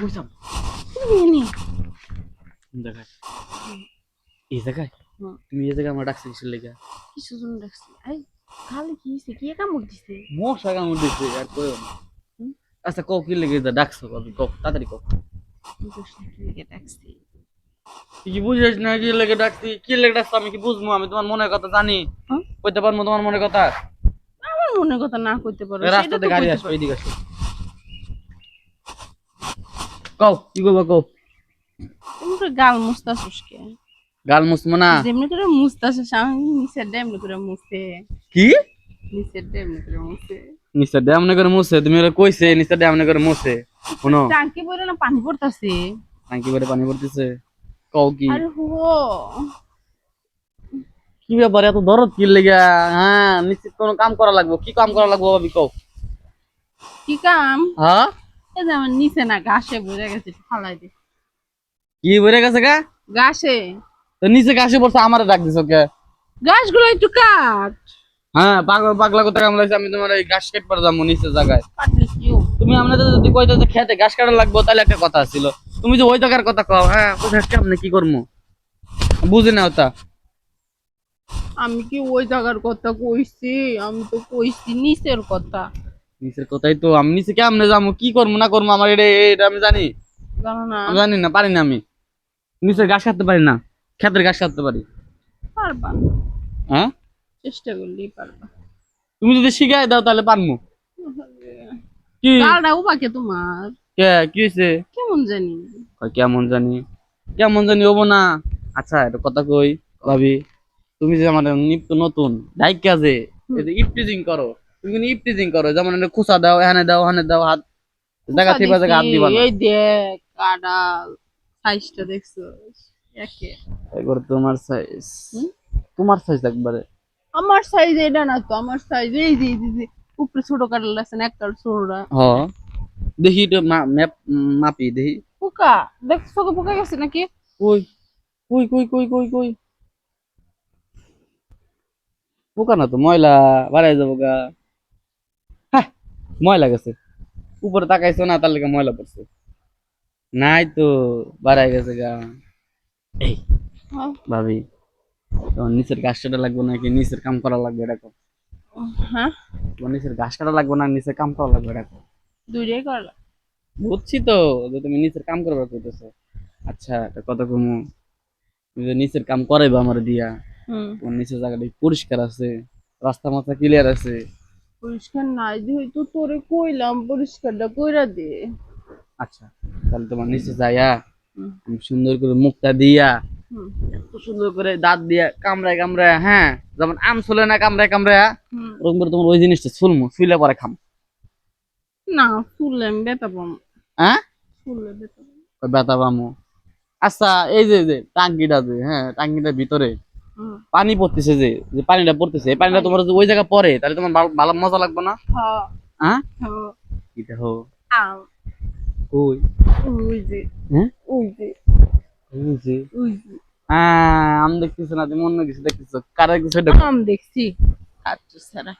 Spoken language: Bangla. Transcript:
কইছাম এনে দেখাই এই জায়গায় তুমি এই জায়গায় আমার ডাকছে কিসের লেগে কিছু জন রাখছি এই খালি কি হইছে কি কামড় দিছে মশা কামড় দিচ্ছে আর কইও না আচ্ছা কও কি লেগে ডাকছো কবি কও তাড়াতাড়ি কও বুঝছ না কি লেগে ডাকছি তুই কি বুঝিস না কি লেগে ডাকছি কি লেগে ডাকছো আমি কি বুঝবো আমি তোমার মনের কথা জানি কইতে পারবো তোমার মনের কথা আমার মনের কথা না কইতে পারো সেটা রাস্তাতে তো গাড়ি কইতে আসবে পারো এইদিকে আসো কও কি করবো কও তুমি তো গাল মুস্তাছিস কে গাল মুসমো না যেমনি করে মুস্তাছিস আমি নিচের ডেমনি করে মুছতে কি নিচের ডেমনি করে মুছতে নিচে ড্যামনে করে মুছে তুমি ওরা কইছে নিচে ড্যামনে করে মুছে শুনো টাঙ্কি বইরে না পানি পড়তাছে টাঙ্কি করে পানি পড়তেছে কও কি আরে হো কি ব্যাপার এত দরদ কি লেগা হ্যাঁ নিশ্চিত কোনো কাম করা লাগবে কি কাম করা লাগবে ভাবি কও কি কাম হ্যাঁ এই যে আমার নিচে না ঘাসে বইরে গেছে ফালাই দে কি বেড়ে গেছে গা ঘাসে তো নিচে ঘাসে পড়ছে আমারে ডাক দিছো কে ঘাসগুলো একটু কাট হ্যাঁ পাগলা পাগলা কথা কামলাইছে আমি তোমার এই ঘাস কেট পড়ে যাবো নিচে জায়গায় কাটলে কি হবে? তুমি আমাদের যদি কইতে যে খেতে ঘাস কাটা লাগবে তাহলে একটা কথা ছিল তুমি যে ওই জায়গার কথা কও হ্যাঁ কোথায় কেমনে কি করবো বুঝি না ওটা আমি কি ওই জায়গার কথা কইছি আমি তো কইছি নিচের কথা নিচের কথাই তো আমি নিচে কেমনে যাবো কি করবো না করবো আমার এটা আমি জানি জানো না আমি জানি না পারি না আমি নিচের ঘাস কাটতে পারি না খেতের ঘাস কাটতে পারি পারবা হ্যাঁ চেষ্টা করলেই পারবা তুমি যদি শিখাই দাও তাহলে পারবো কি কালটা উবাকে তোমার কে কি হয়েছে কেমন জানি কেমন জানি হবো না আচ্ছা এটা কথা কই ভাবি তুমি যে আমার নিত্য নতুন ডাইকা যে ইপটিজিং করো তুমি কিন্তু ইপটিজিং করো যেমন এটা খুসা দাও এখানে দাও ওখানে দাও হাত জায়গা থেকে জায়গা হাত দিবা না এই দেখ কাটা সাইজটা দেখছো একে একবার তোমার সাইজ একবারে আমার সাইজ এটা না তো আমার সাইজ এই যে উপরে ছোট কাটল আছে না একটা ছোটটা হ দেখি একটু ম্যাপ মাপি দেখি পোকা দেখছো তো পোকা গেছে নাকি কই কই কই কই কই কই পোকা না তো ময়লা বাড়াই যাবো গা হ্যাঁ ময়লা গেছে উপরে তাকাইছো না তার লেগে ময়লা পড়ছে নাই তো বাড়াই গেছে গা এই ভাবি তোমার নিচের ঘাস কাটা লাগবে নাকি নিচের কাম করা লাগবে এটা কও। হ্যাঁ তোমার নিচের ঘাস কাটা লাগবে না নিচের কাম করা লাগবে এটা কও। দুইটাই করলা বুঝছি তো যে তুমি নিচের কাম করবার কইতেছো আচ্ছা এটা কথা কমু তুমি যে নিচের কাম করাইবা আমার দিয়া তোমার নিচের জায়গাটা পরিষ্কার আছে রাস্তা মাথা ক্লিয়ার আছে পরিষ্কার নাই যেহেতু তোরে কইলাম পরিষ্কারটা কইরা দে আচ্ছা তাহলে তোমার নিচে যাইয়া আমি সুন্দর করে মুখটা দিয়া এত সুন্দর করে দাঁত দিয়া কামড়ায় কামড়ায় হ্যাঁ যেমন আম চলে না কামড়ায় কামড়ায় ওরকম করে তোমার ওই জিনিসটা ছুলমু ছুইলে পরে খাম না ফুললে আমি বেতা পাম হ্যাঁ ফুললে বেতা ওই ব্যথা পামু আচ্ছা এই যে টাঙ্কিটা যে হ্যাঁ টাঙ্কিটার ভিতরে পানি পড়তেছে যে যে পানিটা পড়তেছে এই পানিটা তোমার যদি ওই জায়গা পড়ে তাহলে তোমার ভালো মজা লাগবে না হ্যাঁ হ্যাঁ হ্যাঁ এটা হো আম ওই ওই যে হ্যাঁ ওই যে ওই যে ওই যে হ্যাঁ আম দেখতেছো না তুমি অন্য কিছু দেখতেছো কারা কিছু আম দেখছি আর তো সারা